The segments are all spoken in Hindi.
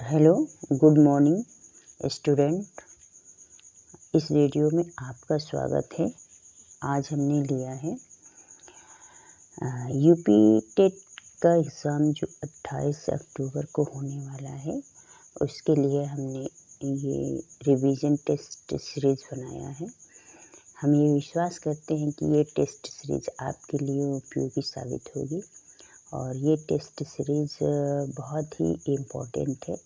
Hello, good morning student. इस वीडियो में आपका स्वागत है। आज हमने लिया है यूपी टेट का एग्ज़ाम जो 28 अक्टूबर को होने वाला है। उसके लिए हमने ये रिवीजन टेस्ट सीरीज़ बनाया है। हम ये विश्वास करते हैं कि ये टेस्ट सीरीज़ आपके लिए उपयोगी साबित होगी और ये टेस्ट सीरीज़ बहुत ही इम्पोर्टेंट है।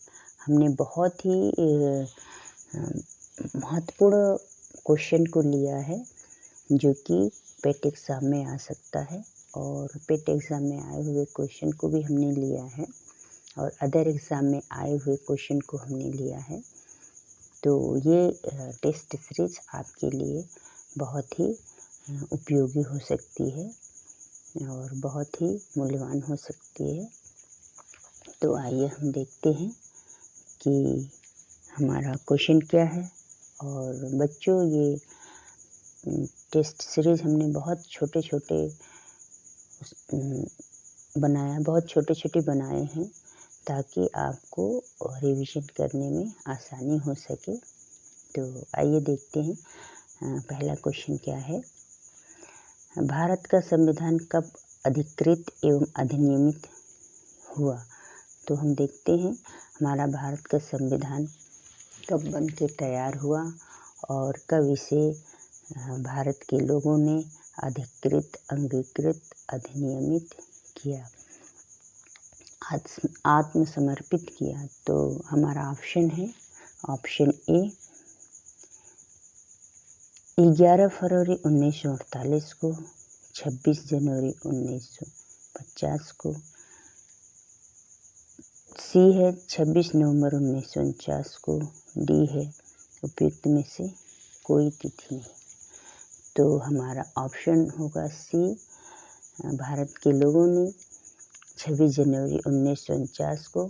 हमने बहुत ही महत्वपूर्ण क्वेश्चन को लिया है जो कि पेट एग्ज़ाम में आ सकता है और पेट एग्ज़ाम में आए हुए क्वेश्चन को भी हमने लिया है और अदर एग्ज़ाम में आए हुए क्वेश्चन को हमने लिया है। तो ये टेस्ट सीरीज़ आपके लिए बहुत ही उपयोगी हो सकती है और बहुत ही मूल्यवान हो सकती है। तो आइए हम देखते हैं कि हमारा क्वेश्चन क्या है। और बच्चों, ये टेस्ट सीरीज़ हमने बहुत छोटे छोटे बनाए हैं ताकि आपको रिवीजन करने में आसानी हो सके। तो आइए देखते हैं पहला क्वेश्चन क्या है। भारत का संविधान कब अधिकृत एवं अधिनियमित हुआ? तो हम देखते हैं हमारा भारत का संविधान कब बन के तैयार हुआ और कब इसे भारत के लोगों ने अधिकृत, अंगीकृत, अधिनियमित किया, आत्मसमर्पित किया। तो हमारा ऑप्शन है ऑप्शन ए 11 फरवरी 1948 को, 26 जनवरी 1950 को, सी है 26 नवंबर 1949 को, डी है उपयुक्त में से कोई तिथि नहीं। तो हमारा ऑप्शन होगा सी, भारत के लोगों ने 26 जनवरी 1949 को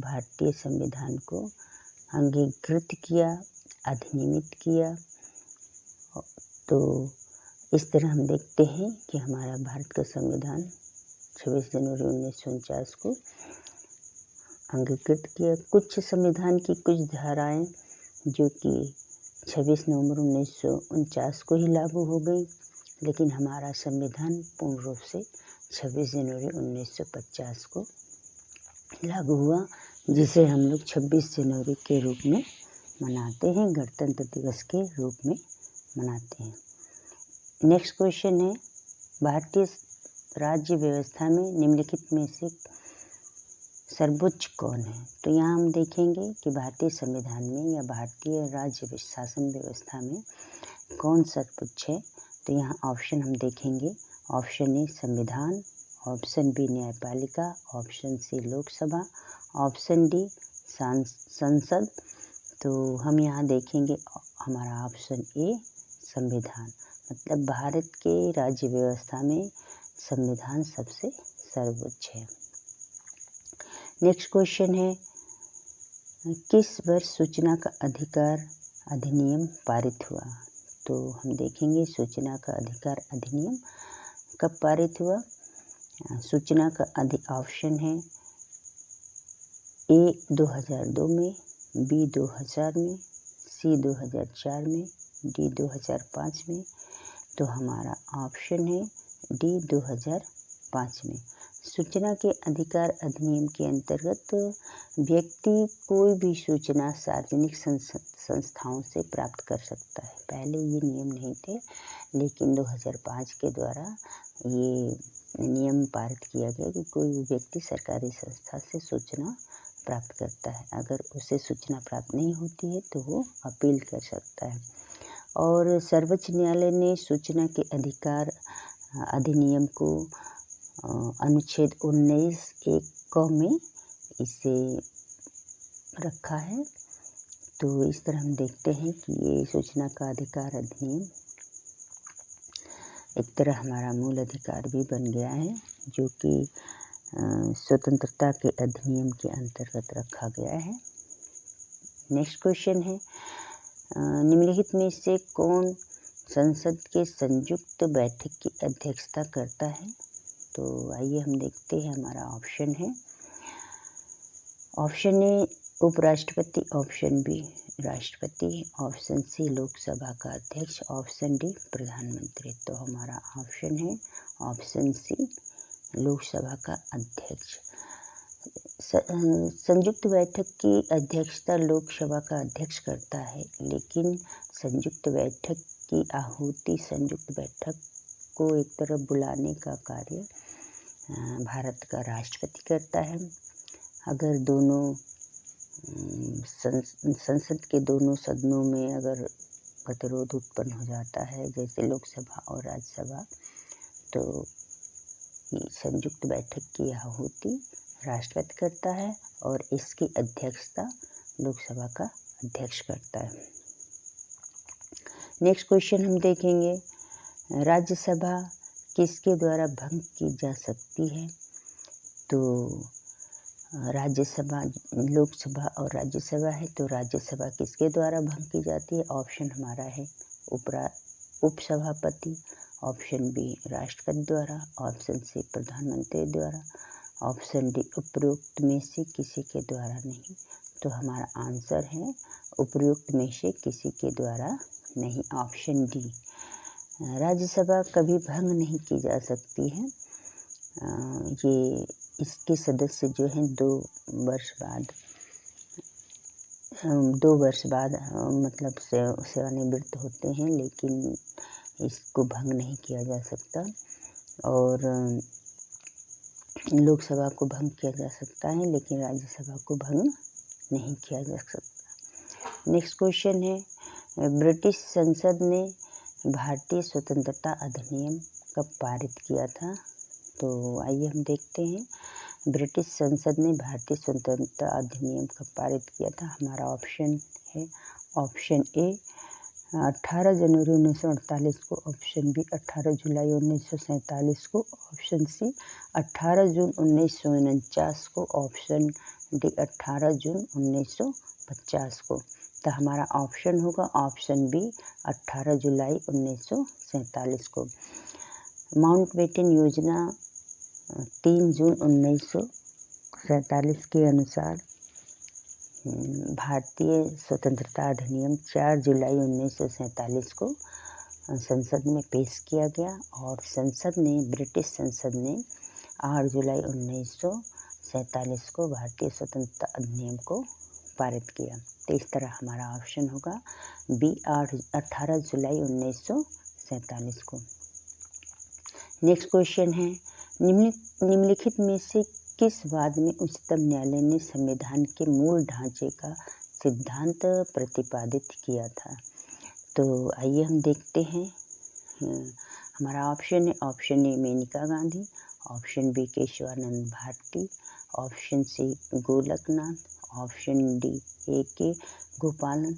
भारतीय संविधान को अंगीकृत किया, अधिनियमित किया। तो इस तरह हम देखते हैं कि हमारा भारत का संविधान 26 जनवरी 1949 को अंगीकृत किया। कुछ संविधान की कुछ धाराएं जो कि 26 नवंबर 1949 को ही लागू हो गई, लेकिन हमारा संविधान पूर्ण रूप से 26 जनवरी 1950 को लागू हुआ, जिसे हम लोग 26 जनवरी के रूप में मनाते हैं, गणतंत्र दिवस के रूप में मनाते हैं। नेक्स्ट क्वेश्चन है, भारतीय राज्य व्यवस्था में निम्नलिखित में से सर्वोच्च कौन है? तो यहाँ हम देखेंगे कि भारतीय संविधान में या भारतीय राज्य शासन व्यवस्था में कौन सर्वोच्च है। तो यहाँ ऑप्शन हम देखेंगे, ऑप्शन ए संविधान, ऑप्शन बी न्यायपालिका, option C Lok Sabha, option D संसद। तो हम यहाँ देखेंगे हमारा ऑप्शन ए संविधान, मतलब भारत के राज्य व्यवस्था में संविधान सबसे सर्वोच्च है। नेक्स्ट क्वेश्चन है, किस वर्ष सूचना का अधिकार अधिनियम पारित हुआ? तो हम देखेंगे सूचना का अधिकार अधिनियम कब पारित हुआ। सूचना का ऑप्शन है ए 2002 में, बी 2000 में, सी 2004 में, डी 2005 में। तो हमारा ऑप्शन है डी 2005 में। सूचना के अधिकार अधिनियम के अंतर्गत व्यक्ति कोई भी सूचना सार्वजनिक संस्थाओं से प्राप्त कर सकता है। पहले ये नियम नहीं थे, लेकिन 2005 के द्वारा ये नियम पारित किया गया कि कोई भी व्यक्ति सरकारी संस्था से सूचना प्राप्त करता है, अगर उसे सूचना प्राप्त नहीं होती है तो वो अपील कर सकता है। और सर्वोच्च न्यायालय ने सूचना के अधिकार अधिनियम को अनुच्छेद 19(1) में इसे रखा है। तो इस तरह हम देखते हैं कि ये सूचना का अधिकार अधिनियम एक तरह हमारा मूल अधिकार भी बन गया है, जो कि स्वतंत्रता के अधिनियम के अंतर्गत रखा गया है। नेक्स्ट क्वेश्चन है, निम्नलिखित में से कौन संसद के संयुक्त बैठक की अध्यक्षता करता है? तो आइए हम देखते हैं हमारा ऑप्शन है, ऑप्शन ए उपराष्ट्रपति, ऑप्शन बी राष्ट्रपति, ऑप्शन सी लोकसभा का अध्यक्ष, ऑप्शन डी प्रधानमंत्री। तो हमारा ऑप्शन है ऑप्शन सी लोकसभा का अध्यक्ष। संयुक्त बैठक की अध्यक्षता लोकसभा का अध्यक्ष करता है, लेकिन संयुक्त बैठक की आहुति, संयुक्त बैठक को एक तरफ बुलाने का कार्य भारत का राष्ट्रपति करता है। अगर दोनों संसद के दोनों सदनों में अगर गतिरोध उत्पन्न हो जाता है, जैसे लोकसभा और राज्यसभा, तो संयुक्त बैठक की आहुति राष्ट्रपति करता है और इसकी अध्यक्षता लोकसभा का अध्यक्ष करता है। नेक्स्ट क्वेश्चन हम देखेंगे, राज्यसभा किसके द्वारा भंग की जा सकती है? तो राज्यसभा, लोकसभा और राज्यसभा है, तो राज्यसभा किसके द्वारा भंग की जाती है? ऑप्शन हमारा है उपसभापति, ऑप्शन बी राष्ट्रपति द्वारा, ऑप्शन सी प्रधानमंत्री द्वारा, ऑप्शन डी उपरोक्त में से किसी के द्वारा नहीं। तो हमारा आंसर है उपरोक्त में से किसी के द्वारा नहीं, ऑप्शन डी। राज्यसभा कभी भंग नहीं की जा सकती है। ये इसके सदस्य जो हैं 2 वर्ष बाद मतलब सेवानिवृत्त होते हैं, लेकिन इसको भंग नहीं किया जा सकता। और लोकसभा को भंग किया जा सकता है, लेकिन राज्यसभा को भंग नहीं किया जा सकता। नेक्स्ट क्वेश्चन है, ब्रिटिश संसद ने भारतीय स्वतंत्रता अधिनियम कब पारित किया था? तो आइए हम देखते हैं, ब्रिटिश संसद ने भारतीय स्वतंत्रता अधिनियम कब पारित किया था? हमारा ऑप्शन है ऑप्शन ए 18 जनवरी 1948 को, ऑप्शन बी 18 जुलाई 1947 को, ऑप्शन सी 18 जून 1949 को, ऑप्शन डी 18 जून 1950 को। तो हमारा ऑप्शन होगा ऑप्शन बी 18 जुलाई 1947 को। माउंटबेटन योजना 3 जून 1947 के अनुसार भारतीय स्वतंत्रता अधिनियम 4 जुलाई 1947 को संसद में पेश किया गया और ब्रिटिश संसद ने 8 जुलाई 1947 को भारतीय स्वतंत्रता अधिनियम को पारित किया। तो इस तरह हमारा ऑप्शन होगा बी 18 जुलाई 1947 को। नेक्स्ट क्वेश्चन है, निम्नलिखित में से किस वाद में उच्चतम न्यायालय ने संविधान के मूल ढांचे का सिद्धांत प्रतिपादित किया था? तो आइए हम देखते हैं, हमारा ऑप्शन है option A Maneka Gandhi, option B Kesavananda Bharati, option C Golaknath, option D A K. Gopalan.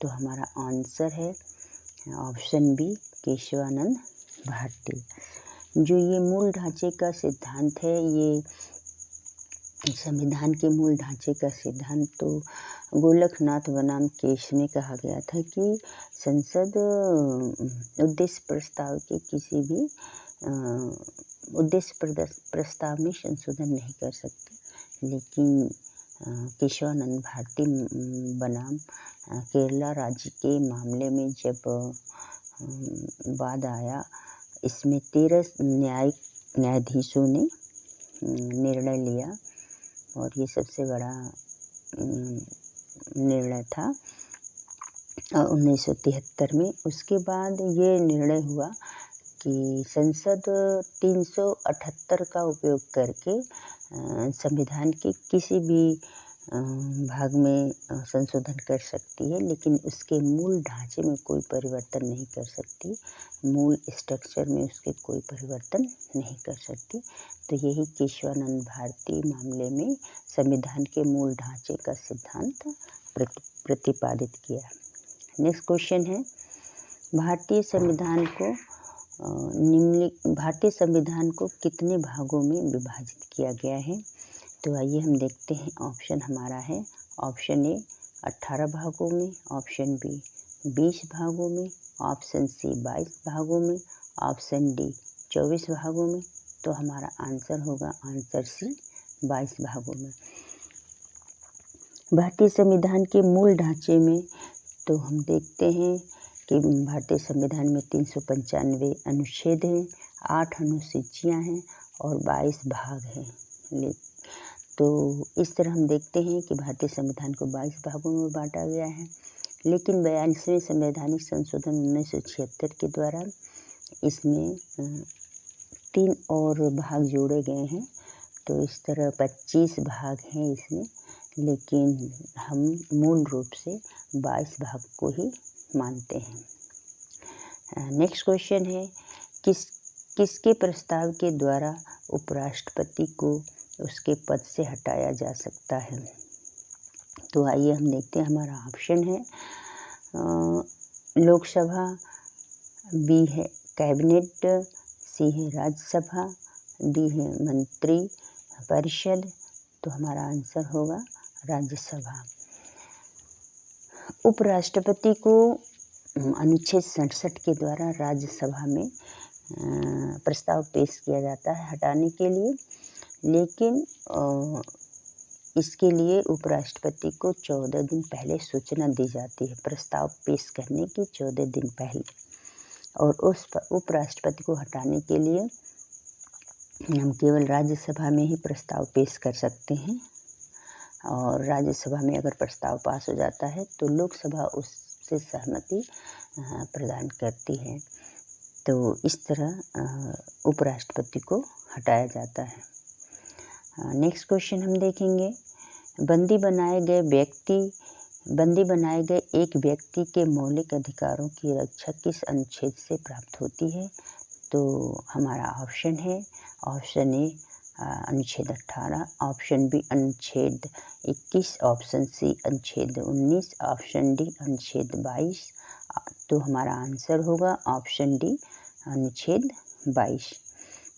तो हमारा आंसर है ऑप्शन बी केशवानंद भारती। जो ये मूल ढांचे का सिद्धांत है, ये संविधान के मूल ढांचे का सिद्धांत तो गोलकनाथ बनाम केस में कहा गया था कि संसद उद्देश्य प्रस्ताव के किसी भी उद्देश्य प्रस्ताव में संशोधन नहीं कर सकती, लेकिन केशवानंद भारती बनाम केरला राज्य के मामले में जब वाद आया, इसमें 13 न्यायाधीशों ने निर्णय लिया और ये सबसे बड़ा निर्णय था 1973 में। उसके बाद ये निर्णय हुआ कि संसद 378 का उपयोग करके संविधान के किसी भी भाग में संशोधन कर सकती है, लेकिन उसके मूल ढांचे में कोई परिवर्तन नहीं कर सकती, मूल स्ट्रक्चर में उसके कोई परिवर्तन नहीं कर सकती। तो यही केशवानंद भारती मामले में संविधान के मूल ढांचे का सिद्धांत प्रतिपादित किया। नेक्स्ट क्वेश्चन है, भारतीय संविधान को कितने भागों में विभाजित किया गया है? तो आइए हम देखते हैं, ऑप्शन हमारा है ऑप्शन ए 18 भागों में, ऑप्शन बी 20 भागों में, ऑप्शन सी 22 भागों में, ऑप्शन डी 24 भागों में। तो हमारा आंसर होगा आंसर सी 22 भागों में। भारतीय संविधान के मूल ढांचे में तो हम देखते हैं कि भारतीय संविधान में 395 अनुच्छेद हैं, 8 अनुसूचियाँ हैं और 22 भाग हैं। तो इस तरह हम देखते हैं कि भारतीय संविधान को 22 भागों में बांटा गया है। लेकिन 42वें संवैधानिक संशोधन 1976 के द्वारा इसमें 3 और भाग जोड़े गए हैं। तो इस तरह 25 भाग हैं इसमें, लेकिन हम मूल रूप से 22 भाग को ही मानते हैं। नेक्स्ट क्वेश्चन है, किसके प्रस्ताव के द्वारा उपराष्ट्रपति को उसके पद से हटाया जा सकता है? तो आइए हम देखते हैं। हमारा ऑप्शन है लोकसभा, बी है कैबिनेट, सी है राज्यसभा, डी है मंत्री परिषद। तो हमारा आंसर होगा राज्यसभा। उपराष्ट्रपति को अनुच्छेद 67 के द्वारा राज्यसभा में प्रस्ताव पेश किया जाता है हटाने के लिए, लेकिन इसके लिए उपराष्ट्रपति को 14 दिन पहले सूचना दी जाती है, प्रस्ताव पेश करने की 14 दिन पहले। और उस उपराष्ट्रपति को हटाने के लिए हम केवल राज्यसभा में ही प्रस्ताव पेश कर सकते हैं, और राज्यसभा में अगर प्रस्ताव पास हो जाता है तो लोकसभा उससे सहमति प्रदान करती है। तो इस तरह उपराष्ट्रपति को हटाया जाता है। नेक्स्ट क्वेश्चन हम देखेंगे, बंदी बनाए गए एक व्यक्ति के मौलिक अधिकारों की रक्षा किस अनुच्छेद से प्राप्त होती है? तो हमारा ऑप्शन है, ऑप्शन ए अनुच्छेद 18, ऑप्शन बी अनुच्छेद 21, ऑप्शन सी अनुच्छेद 19, ऑप्शन डी अनुच्छेद 22। तो हमारा आंसर होगा ऑप्शन डी अनुच्छेद 22।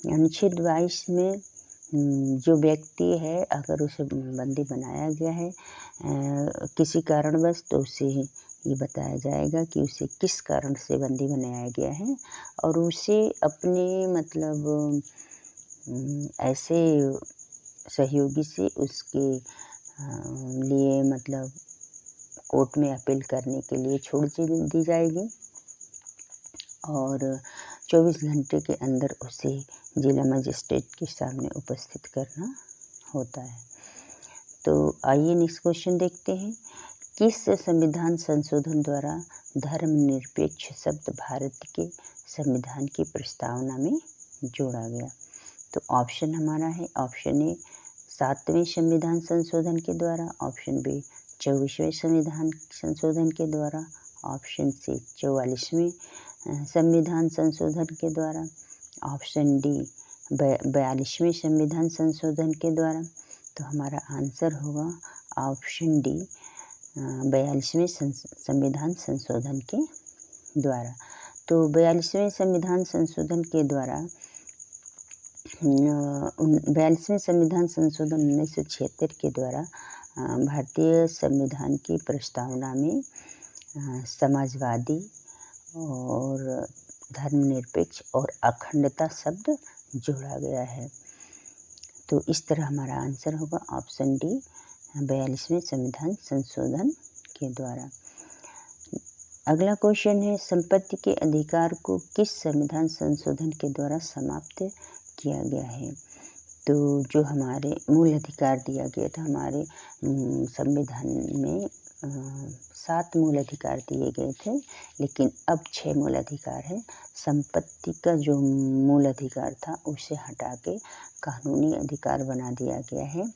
अनुच्छेद 22 में जो व्यक्ति है अगर उसे बंदी बनाया गया है किसी कारणवश, तो उसे ये बताया जाएगा कि उसे किस कारण से बंदी बनाया गया है, और उसे अपने मतलब ऐसे सहयोगी से उसके लिए मतलब कोर्ट में अपील करने के लिए छोड़ दी जाएगी, और 24 घंटे के अंदर उसे जिला मजिस्ट्रेट के सामने उपस्थित करना होता है। तो आइए नेक्स्ट क्वेश्चन देखते हैं, किस संविधान संशोधन द्वारा धर्मनिरपेक्ष शब्द भारत के संविधान की प्रस्तावना में जोड़ा गया? तो ऑप्शन हमारा है, ऑप्शन ए 7वें संविधान संशोधन के द्वारा, ऑप्शन बी 24वें संविधान संशोधन के द्वारा, ऑप्शन सी 44वें संविधान संशोधन के द्वारा, ऑप्शन डी 42वें संविधान संशोधन के द्वारा। तो हमारा आंसर होगा ऑप्शन डी 42वें संविधान संशोधन के द्वारा। तो 42वें संविधान संशोधन के द्वारा 42वें संविधान संशोधन 1976 के द्वारा भारतीय संविधान की प्रस्तावना में समाजवादी और धर्मनिरपेक्ष और अखंडता शब्द जोड़ा गया है। तो इस तरह हमारा आंसर होगा ऑप्शन डी 42वें संविधान संशोधन के द्वारा। अगला क्वेश्चन है, संपत्ति के अधिकार को किस संविधान संशोधन के द्वारा समाप्त किया गया है? तो जो हमारे मूल अधिकार दिया गया था, हमारे संविधान में 7 मूल अधिकार दिए गए थे, लेकिन अब 6 मूल अधिकार है। संपत्ति का जो मूल अधिकार था उसे हटा के कानूनी अधिकार बना दिया गया है।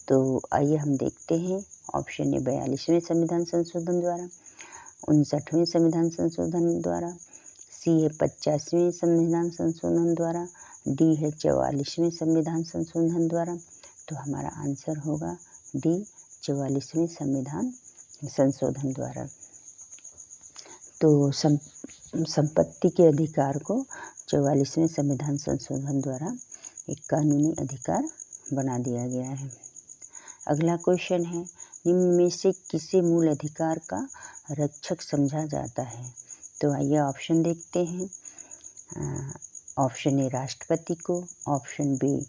तो आइए हम देखते हैं, ऑप्शन ए 42वें संविधान संशोधन द्वारा, 59वें संविधान संशोधन द्वारा, सी है 50वें संविधान संशोधन द्वारा, डी है 44वें संविधान संशोधन द्वारा। तो हमारा आंसर होगा डी 44वें संविधान संशोधन द्वारा। तो संपत्ति के अधिकार को 44वें संविधान संशोधन द्वारा एक कानूनी अधिकार बना दिया गया है। अगला क्वेश्चन है, निम्न में से किसे मूल अधिकार का रक्षक समझा जाता है? तो आइए ऑप्शन देखते हैं। ऑप्शन ए राष्ट्रपति को, ऑप्शन बी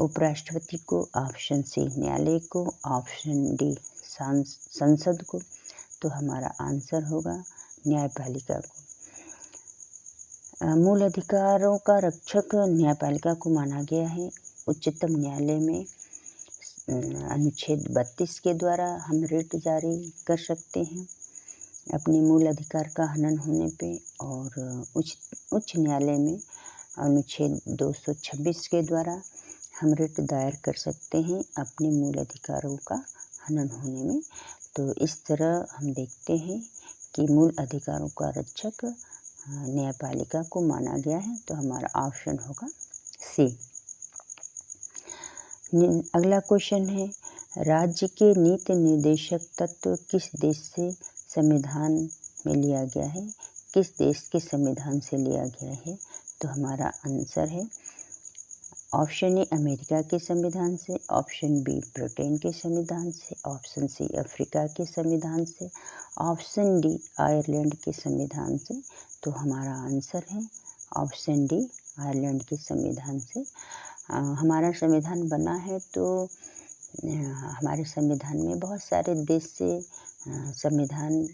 उपराष्ट्रपति को, ऑप्शन सी न्यायालय को, ऑप्शन डी संसद को। तो हमारा आंसर होगा न्यायपालिका को। मूल अधिकारों का रक्षक न्यायपालिका को माना गया है। उच्चतम न्यायालय में अनुच्छेद 32 के द्वारा हम रिट जारी कर सकते हैं अपने मूल अधिकार का हनन होने पे, और उच्च न्यायालय में अनुच्छेद 226 के द्वारा हम रिट दायर कर सकते हैं अपने मूल अधिकारों का हनन होने में। तो इस तरह हम देखते हैं कि मूल अधिकारों का रक्षक न्यायपालिका को माना गया है। तो हमारा ऑप्शन होगा सी। अगला क्वेश्चन है, राज्य के नीति निर्देशक तत्व किस देश से संविधान में लिया गया है? किस देश के संविधान से लिया गया है? तो हमारा आंसर है ऑप्शन ए अमेरिका के संविधान से, ऑप्शन बी ब्रिटेन के संविधान से, ऑप्शन सी अफ्रीका के संविधान से, ऑप्शन डी आयरलैंड के संविधान से। तो हमारा आंसर है ऑप्शन डी आयरलैंड के संविधान से। हमारा संविधान बना है तो हमारे संविधान में बहुत सारे देश से संविधान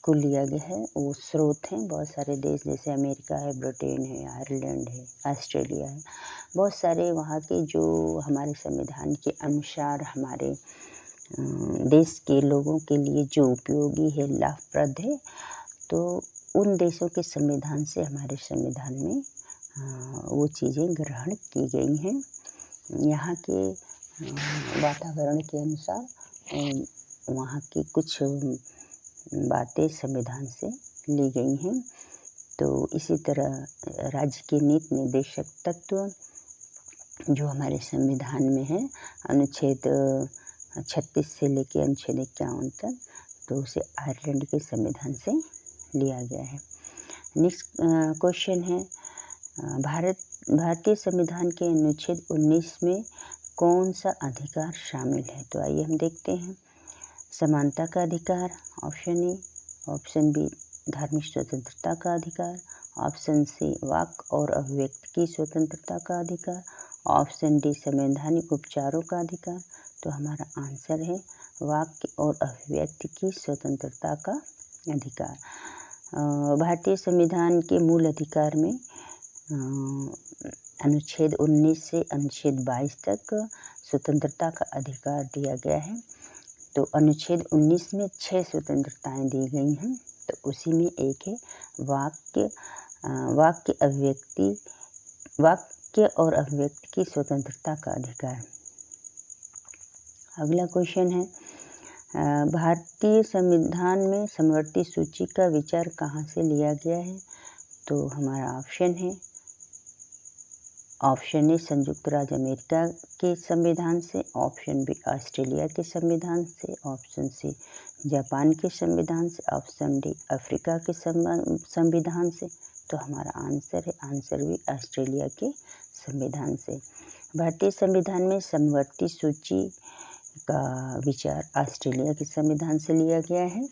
को लिया गया है। वो स्रोत हैं बहुत सारे देश, जैसे अमेरिका है, ब्रिटेन है, आयरलैंड है, ऑस्ट्रेलिया है। बहुत सारे वहाँ के जो हमारे संविधान के अनुसार हमारे देश के लोगों के लिए जो उपयोगी है, लाभप्रद है, तो उन देशों के संविधान से हमारे संविधान में वो चीज़ें ग्रहण की गई हैं। यहाँ के वातावरण के अनुसार वहाँ की कुछ बातें संविधान से ली गई हैं। तो इसी तरह राज्य के नीति निर्देशक तत्व जो हमारे संविधान में है, अनुच्छेद 36 से लेकर अनुच्छेद 51 तक, तो उसे आयरलैंड के संविधान से लिया गया है। नेक्स्ट क्वेश्चन है, भारतीय संविधान के अनुच्छेद 19 में कौन सा अधिकार शामिल है? तो आइए हम देखते हैं। समानता का अधिकार, ऑप्शन ए, ऑप्शन बी धार्मिक स्वतंत्रता का अधिकार, ऑप्शन सी वाक और अभिव्यक्ति की स्वतंत्रता का अधिकार, ऑप्शन डी संवैधानिक उपचारों का अधिकार। तो हमारा आंसर है वाक और अभिव्यक्ति की स्वतंत्रता का अधिकार। भारतीय संविधान के मूल अधिकार में अनुच्छेद 19 से अनुच्छेद 22 तक स्वतंत्रता का अधिकार दिया गया है। तो अनुच्छेद 19 में 6 स्वतंत्रताएं दी गई हैं। तो उसी में एक है वाक्य और अभिव्यक्ति की स्वतंत्रता का अधिकार। अगला क्वेश्चन है, भारतीय संविधान में समवर्ती सूची का विचार कहाँ से लिया गया है? तो हमारा ऑप्शन है ऑप्शन ए संयुक्त राज्य अमेरिका के संविधान से, ऑप्शन बी ऑस्ट्रेलिया के संविधान से, ऑप्शन सी जापान के संविधान से, ऑप्शन डी अफ्रीका के संविधान से। तो हमारा आंसर है आंसर बी ऑस्ट्रेलिया के संविधान से। भारतीय संविधान में समवर्ती सूची का विचार ऑस्ट्रेलिया के संविधान से लिया गया है।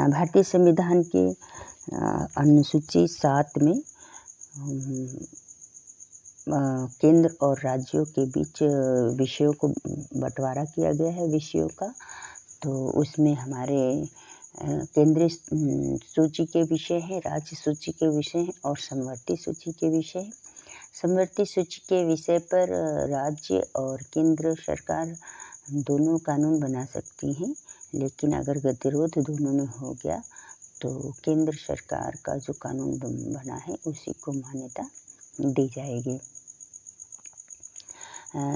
भारतीय संविधान के अनुसूची 7 में केंद्र और राज्यों के बीच विषयों को बंटवारा किया गया है विषयों का। तो उसमें हमारे केंद्रीय सूची के विषय हैं, राज्य सूची के विषय हैं और समवर्ती सूची के विषय हैं। समवर्ती सूची के विषय पर राज्य और केंद्र सरकार दोनों कानून बना सकती हैं, लेकिन अगर गतिरोध दोनों में हो गया तो केंद्र सरकार का जो कानून बना है उसी को मान्यता दी जाएगी।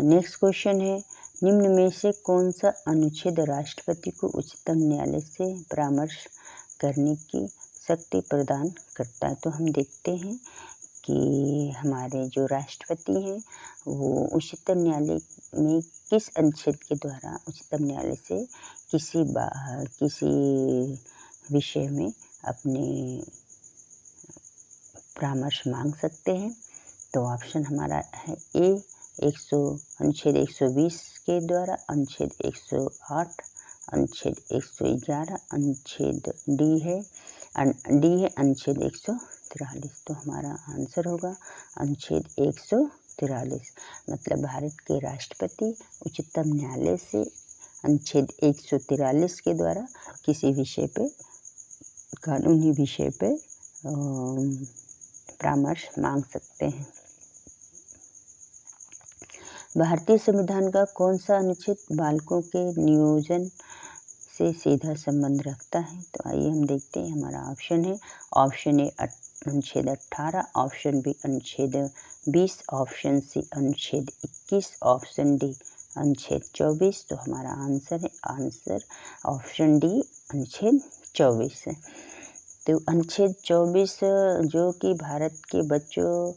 नेक्स्ट क्वेश्चन है, निम्न में से कौन सा अनुच्छेद राष्ट्रपति को उच्चतम न्यायालय से परामर्श करने की शक्ति प्रदान करता है? तो हम देखते हैं कि हमारे जो राष्ट्रपति हैं वो उच्चतम न्यायालय में किस अनुच्छेद के द्वारा उच्चतम न्यायालय से किसी विषय में अपने परामर्श मांग सकते हैं। तो ऑप्शन हमारा है ए अनुच्छेद 120 के द्वारा, अनुच्छेद 108, अनुच्छेद 111, अनुच्छेद डी है अनुच्छेद 143। तो हमारा आंसर होगा अनुच्छेद 143, मतलब भारत के राष्ट्रपति उच्चतम न्यायालय से अनुच्छेद 143 के द्वारा किसी विषय पे, कानूनी विषय पे परामर्श मांग सकते हैं। भारतीय संविधान का कौन सा अनुच्छेद बालकों के नियोजन से सीधा संबंध रखता है? तो आइए हम देखते हैं। हमारा ऑप्शन है, ऑप्शन ए अनुच्छेद 18, ऑप्शन बी अनुच्छेद 20, ऑप्शन सी अनुच्छेद 21, ऑप्शन डी अनुच्छेद 24। तो हमारा आंसर ऑप्शन डी अनुच्छेद 24 है। तो अनुच्छेद 24 जो कि भारत के बच्चों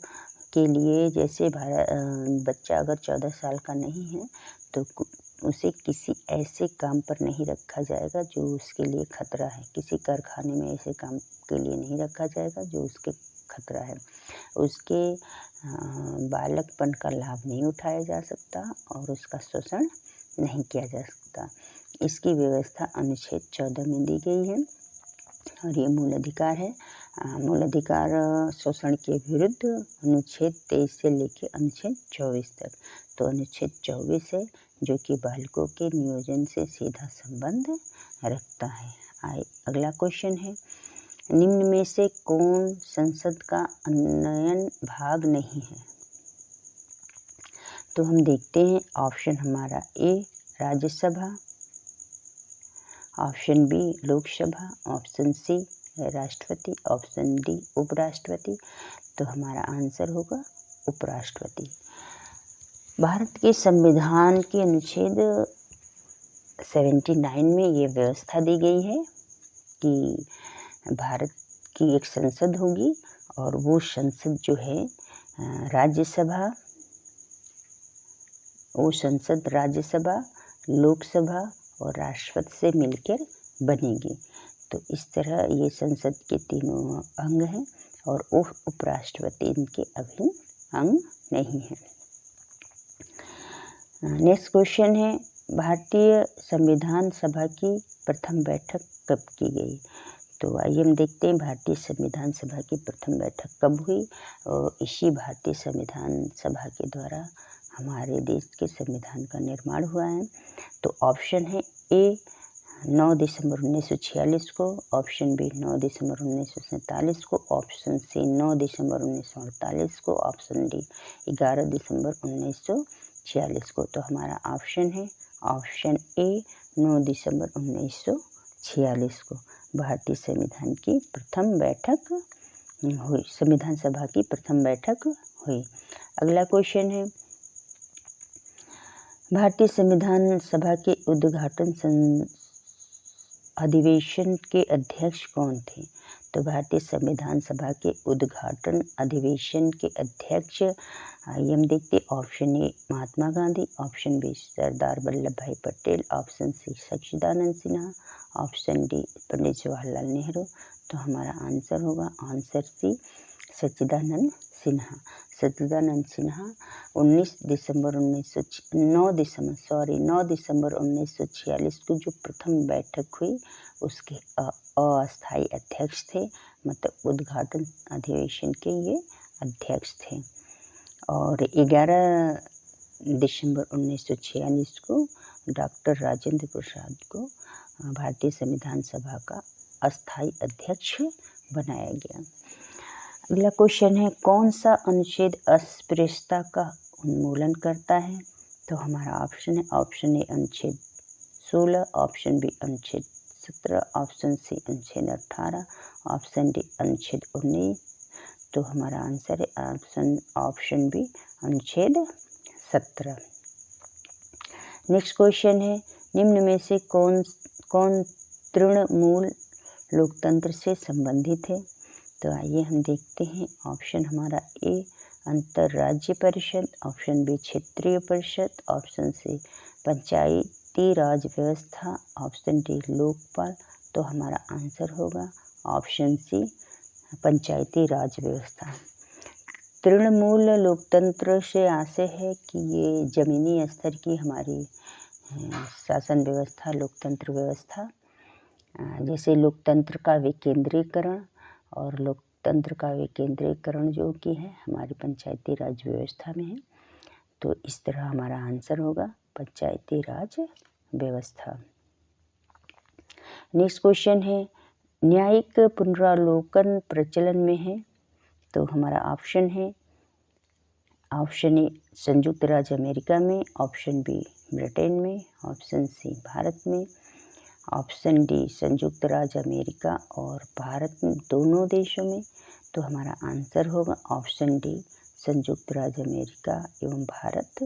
के लिए, जैसे बच्चा अगर 14 साल का नहीं है तो उसे किसी ऐसे काम पर नहीं रखा जाएगा जो उसके लिए खतरा है। किसी कारखाने में ऐसे काम के लिए नहीं रखा जाएगा जो उसके खतरा है। उसके बालकपन का लाभ नहीं उठाया जा सकता और उसका शोषण नहीं किया जा सकता। इसकी व्यवस्था अनुच्छेद 14 में दी गई है और ये मूल अधिकार है। मूल अधिकार शोषण के विरुद्ध अनुच्छेद 23 से लेकर अनुच्छेद 24 तक। तो अनुच्छेद 24 है जो कि बालकों के नियोजन से सीधा संबंध रखता है। अगला क्वेश्चन है, निम्न में से कौन संसद का उन्नयन भाग नहीं है? तो हम देखते हैं। ऑप्शन हमारा A Rajya Sabha, option B Lok Sabha, option C राष्ट्रपति, ऑप्शन डी उपराष्ट्रपति। तो हमारा आंसर होगा उपराष्ट्रपति। भारत के संविधान के अनुच्छेद 79 में ये व्यवस्था दी गई है कि भारत की एक संसद होगी और वो संसद जो है राज्यसभा, लोकसभा और राष्ट्रपति से मिलकर बनेगी। तो इस तरह ये संसद के तीनों अंग हैं और उपराष्ट्रपति इनके अभिन्न अंग नहीं हैं। नेक्स्ट क्वेश्चन है, भारतीय संविधान सभा की प्रथम बैठक कब की गई? तो आइए हम देखते हैं भारतीय संविधान सभा की प्रथम बैठक कब हुई। और इसी भारतीय संविधान सभा के द्वारा हमारे देश के संविधान का निर्माण हुआ है। तो ऑप्शन है ए 9 दिसंबर 1946 को, ऑप्शन बी 9 दिसंबर 1947 को, ऑप्शन सी 9 दिसंबर 1948 को, ऑप्शन डी 11 दिसंबर 1946 को। तो हमारा ऑप्शन है ऑप्शन ए 9 दिसंबर 1946 को भारतीय संविधान की प्रथम बैठक हुई, संविधान सभा की प्रथम बैठक हुई। अगला क्वेश्चन है, भारतीय संविधान सभा के उद्घाटन अधिवेशन के अध्यक्ष कौन थे? तो भारतीय संविधान सभा के उद्घाटन अधिवेशन के अध्यक्ष हम देखते option A Mahatma Gandhi, option B Sardar Vallabhbhai Patel, option C Sachchidanand Sinha, option D Pandit Jawaharlal Nehru. तो हमारा आंसर होगा आंसर सी सच्चिदानंद सिन्हा। सच्चिदानंद सिन्हा 9 दिसंबर 1946 को जो प्रथम बैठक हुई उसके अस्थायी अध्यक्ष थे, मतलब उद्घाटन अधिवेशन के ये अध्यक्ष थे। और 11 दिसंबर 1946 को डॉक्टर राजेंद्र प्रसाद को भारतीय संविधान सभा का अस्थायी अध्यक्ष बनाया गया। अगला क्वेश्चन है, कौन सा अनुच्छेद अस्पृश्यता का उन्मूलन करता है? तो हमारा ऑप्शन है ऑप्शन ए अनुच्छेद 16, ऑप्शन बी अनुच्छेद 17, ऑप्शन सी अनुच्छेद 18, ऑप्शन डी अनुच्छेद 19। तो हमारा आंसर है ऑप्शन बी अनुच्छेद 17। नेक्स्ट क्वेश्चन है, निम्न में से कौन तृणमूल लोकतंत्र से संबंधित है? तो आइए हम देखते हैं। ऑप्शन हमारा ए अंतर्राज्य परिषद, ऑप्शन बी क्षेत्रीय परिषद, ऑप्शन सी पंचायती राज व्यवस्था, ऑप्शन डी लोकपाल। तो हमारा आंसर होगा ऑप्शन सी पंचायती राज व्यवस्था। तृणमूल लोकतंत्र से आशय है कि ये जमीनी स्तर की हमारी शासन व्यवस्था, लोकतंत्र व्यवस्था, जैसे लोकतंत्र का विकेंद्रीकरण और तंत्र का विकेंद्रीकरण जो कि है हमारी पंचायती राज व्यवस्था में है। तो इस तरह हमारा आंसर होगा पंचायती राज व्यवस्था। नेक्स्ट क्वेश्चन है न्यायिक पुनरावलोकन प्रचलन में है। तो हमारा ऑप्शन है ऑप्शन ए संयुक्त राज्य अमेरिका में, ऑप्शन बी ब्रिटेन में, ऑप्शन सी भारत में, ऑप्शन डी संयुक्त राज्य अमेरिका और भारत में दोनों देशों में। तो हमारा आंसर होगा ऑप्शन डी संयुक्त राज्य अमेरिका एवं भारत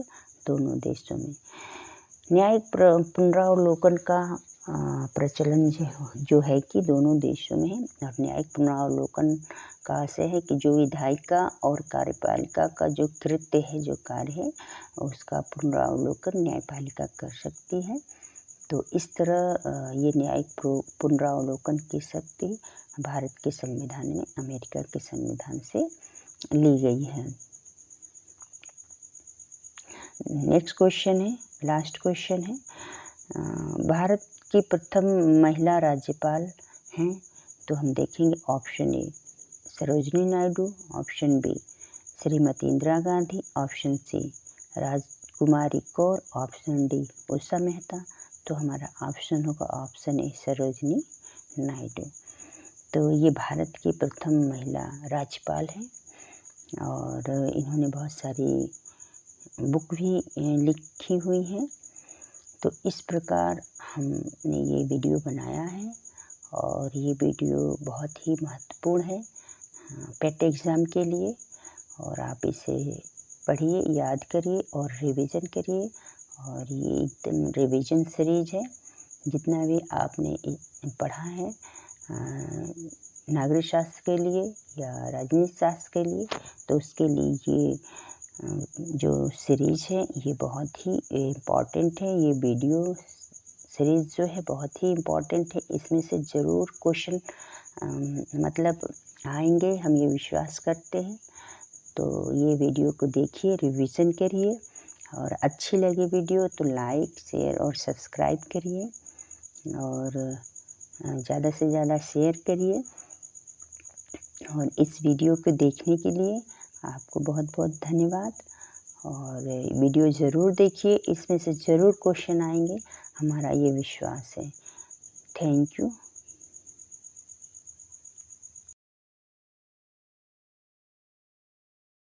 दोनों देशों में। न्यायिक पुनरावलोकन का प्रचलन जो है कि दोनों देशों में है। और न्यायिक पुनरावलोकन का से है कि जो विधायिका और कार्यपालिका का जो कृत्य है, जो कार्य है, उसका पुनरावलोकन न्यायपालिका कर सकती है। तो इस तरह ये न्यायिक पुनरावलोकन की शक्ति भारत के संविधान में अमेरिका के संविधान से ली गई है। नेक्स्ट क्वेश्चन है, लास्ट क्वेश्चन है, भारत की प्रथम महिला राज्यपाल हैं। तो हम देखेंगे option A Sarojini Naidu, option B Shrimati Indira Gandhi, option C Rajkumari Kaur, option D Usha Mehta. तो हमारा ऑप्शन होगा ऑप्शन ए सरोजिनी नायडू। तो ये भारत की प्रथम महिला राज्यपाल हैं और इन्होंने बहुत सारी बुक भी लिखी हुई हैं। तो इस प्रकार हमने ये वीडियो बनाया है और ये वीडियो बहुत ही महत्वपूर्ण है पेट एग्ज़ाम के लिए। और आप इसे पढ़िए, याद करिए और रिवीजन करिए। और ये एकदम रिवीजन सीरीज है। जितना भी आपने पढ़ा है नागरिक शास्त्र के लिए या राजनीति शास्त्र के लिए, तो उसके लिए ये जो सीरीज है ये बहुत ही इम्पॉर्टेंट है। ये वीडियो सीरीज़ जो है बहुत ही इम्पॉर्टेंट है। इसमें से ज़रूर क्वेश्चन मतलब आएंगे, हम ये विश्वास करते हैं। तो ये वीडियो को देखिए, रिवीजन करिए और अच्छी लगी वीडियो तो लाइक, शेयर और सब्सक्राइब करिए और ज़्यादा से ज़्यादा शेयर करिए। और इस वीडियो को देखने के लिए आपको बहुत बहुत धन्यवाद। और वीडियो ज़रूर देखिए, इसमें से ज़रूर क्वेश्चन आएंगे, हमारा ये विश्वास है। Thank you.